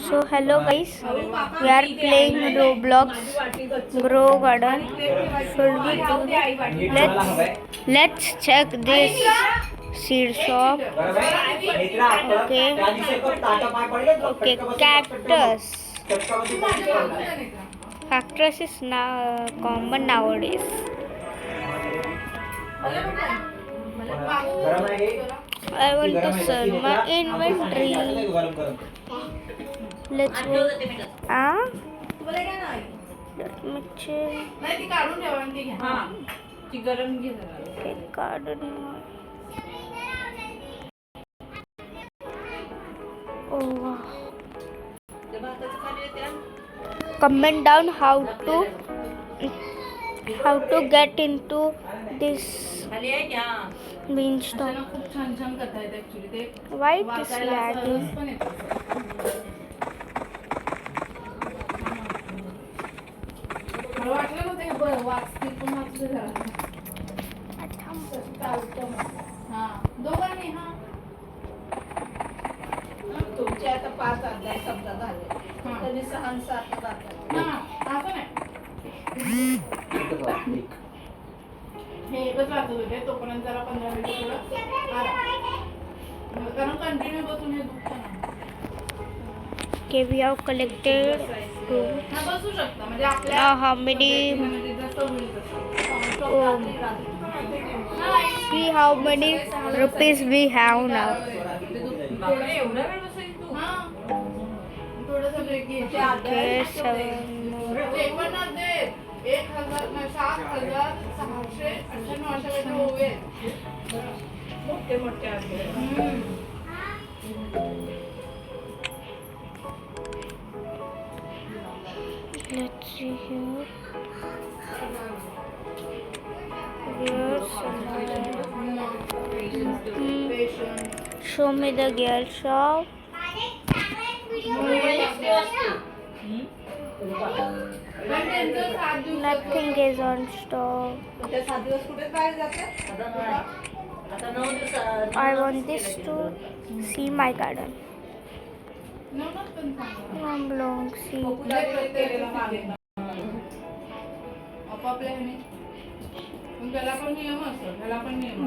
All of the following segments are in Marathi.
So hello guys, we are playing Roblox Grow Garden. Should we do that? Let's check this seed shop. Okay, cactus. Cactus is now common nowadays. I want to sell my inventory. Let's go. Let me check. Oh wow. Comment down how to get into this beanstalk. Why it is lagging? तुमचे आता 5 अध्याय समजा झाले तरी 6-7 हे एकच वाचत होते तोपर्यंत जरा 15 मिनिटं थोडं कारण कंटिन्यू बसून हे दुखतं ना. Okay, we have collected बसू शकता म्हणजे आपल्या how many see how many rupees we have now. एवढा वेळ बसेल तू थोडंसं ब्रेक घ्यायचे Okay, 7 ते पण ना दे 7,698 अशा वेळेला होवे मोठे मोठे अध्याय. Let's see here. Here's show me the gear shop. Nothing is on stock. I want this to see my garden. Long see.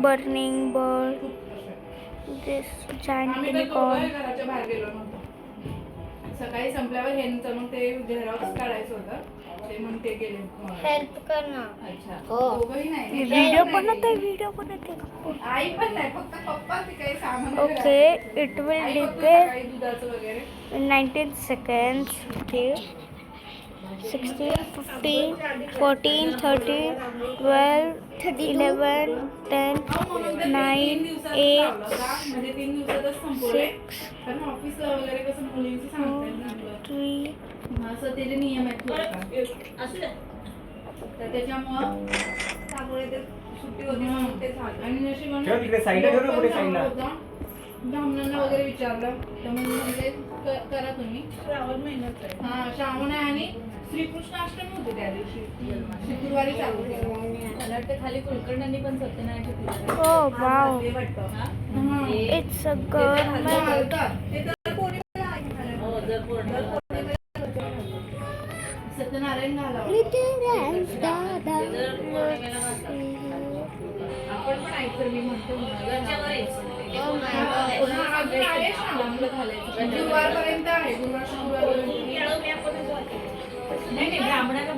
Burning bird. This giant unicorn. सकाळी संपल्यावर ह्यांचं मग ते झेरॉक्स काढायचं होतं ते मग ते गेले हेल्प करना. अच्छा दोघंही नाही व्हिडिओ बनवते आई पण नाही फक्त पप्पा ते काही सामान Okay, it will repair काही दुधाचं वगैरे in 19 seconds. Okay. 16, 15, 14, 13, 12, 11, 10, 9, 8, म्हणजे 3 दिवसातच संपवले कारण ऑफिसला वगैरे कसं मुलींचं सांगतात 3. असं त्याचे नियम आहेत तर त्याच्यामुळं त्यामुळे ते सुट्टी होती म्हणून ते झालं आणि नशिबाने ब्राह्मणांना वगैरे विचारलं तर म्हणजे करा तुम्ही श्रावण महिन्यात आहे हा श्रावण आहे आणि श्रीकृष्णाष्टमी होते त्या दिवशी शुक्रवारी चालू केलं मला वाटतं खाली कुलकर्णांनी पण सत्यनारायणची पूजा Oh wow. It's a government. Satyanarayan घालावं आपण पण ऐकतो मी म्हणतो गुरुवारपर्यंत आहे गुरुवार शुक्रवार नाही ब्राह्मणाला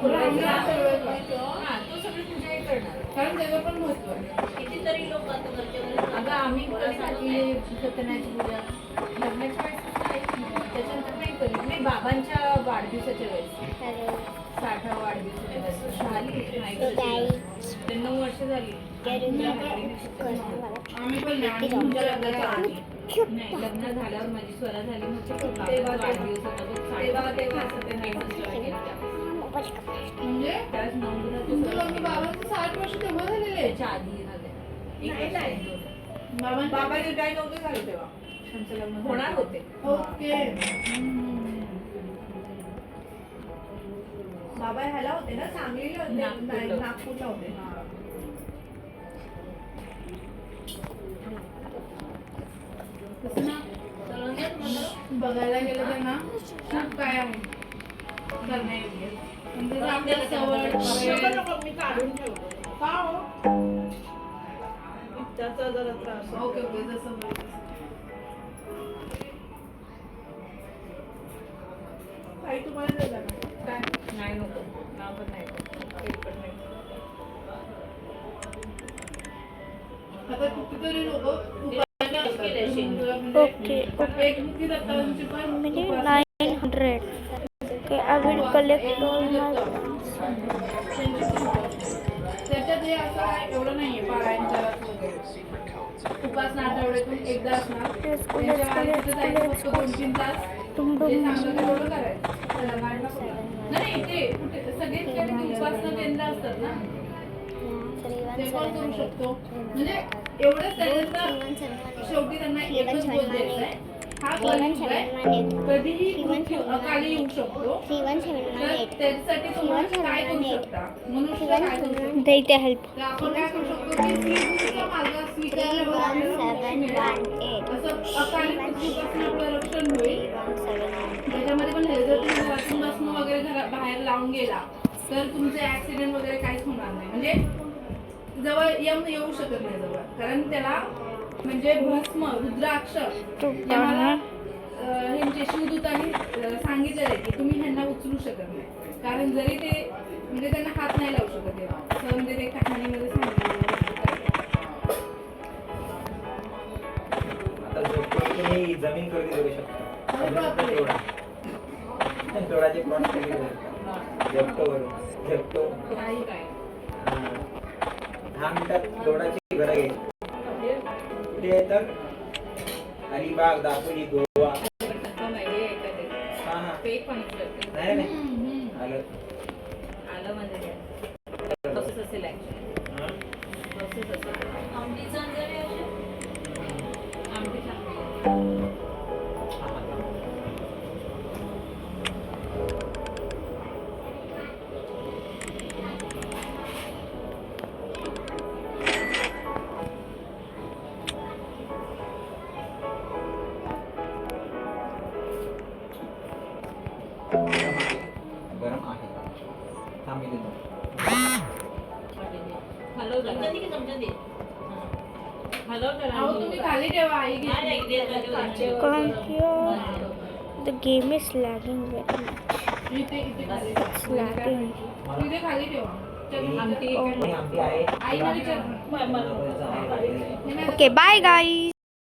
तू सगळी पूजा करणार कारण त्याचं पण महत्व आहे कितीतरी लोक अगं आम्ही सत्यनारायणची पूजा लग्नाच्या वेळेस त्याच्यानंतर नाही करू मी बाबांच्या वाढदिवसाच्या वेळेस 60वा वाढदिवस झाली 9 वर्ष झाली आम्ही पण लग्नाच्या आधी नाही लग्न झाल्यावर माझी स्वरा झाली तेव्हा वाढदिवस होता तेव्हा म्हणजे त्याच बाबांचं 60 वर्ष तेव्हा झालेले त्याच्या आधी झाले बाबा रिटायर नव्हते झाले तेव्हा त्यांचं लग्न होणार होते ओके बाबा ह्याला होते ना सांगलीला होते नागपूरला होते बघायला गेलं तर ना खूप काय आहे करण्यायोग्य. पण जसं आपल्याला सवड मी काढून ठेवतो. का हो? त्याचा जरा त्रास ओके ओके जसं बरं तसं. काही तुम्हाला नाही लागणार. काय नाही नको ना पण नाही एक पण नाही. आता कितीतरी लोक Okay, एक मुठी दत्तांची पण Maybe 900. Okay, I will collect all my त्याच्यात हे असं आहे एवढं नाहीये पारायणच्या उपासना आठवड्यातून एकदा असणार. त्यांच्या आधीचं जायचं फक्त 2-3 तास. जे सांगलं तेवढं करायचं. नाही ते कुठे सगळेच काही ते उपासना केंद्र असतात ना ते पण करू शकतो. म्हणजे एवढंच त्याच्यात शेवटी त्यांना एकच बोल द्यायचा आहे. हा कलियुग आहे. कधीही मृत्यू अकाली येऊ शकतो. तर त्याच्यासाठी तुम्ही काय करू शकता? मनुष्य काय करू शकतो? They help. तर आपण काय करू शकतो की श्रीगुरूचा मार्ग स्वीकारल्यावर आपल्याला मोक्ष मिळेल. असं अकाली मृत्यूपासून आपलं रक्षण होईल. त्याच्यामध्ये पण जर तुम्ही घरातून भस्म वगैरे बाहेर लावून गेला तर तुमचे ऍक्सिडेंट वगैरे काहीच होणार नाही. म्हणजे जवळ येऊ शकत नाही जवळ. कारण त्याला म्हणजे भस्म रुद्राक्ष याला ह्यांचे शिवदूतांनी सांगितलेलं आहे की तुम्ही ह्यांना उचलू शकत नाही. कारण जरी ते म्हणजे त्यांना हात नाही लावू शकत तेव्हा. असं म्हणजे ते कहाणीमध्ये सांगितलेलं आता तुम्ही जमीन खरेदी करू शकता. थोडाचे प्लॉट खरेदी करू शकता. झेप्टो काही काय 10 मिनिटात जोडाची घरं घ्यायची. कुठे आहे तर अलिबाग, दापोली, गोवा. हा हा फेक पण असू शकते. नाही नाही आलं आलं म्हणजे काय प्रोसेस असेल ऍक्च्युली हा. प्रोसेस असेल. आमटीचं जरी आमटी चांगली गरम आहे. थांब मी देतो. हॅलो हॅलो अहो तुम्ही खाली ठेवा आई घेतली. Can't hear. The game is lagging very much. इथे खाली It's lagging. इथे खाली ठेवा. आमटी आणि आमटी आहे. आईला विचार. आहे. Okay, bye guys.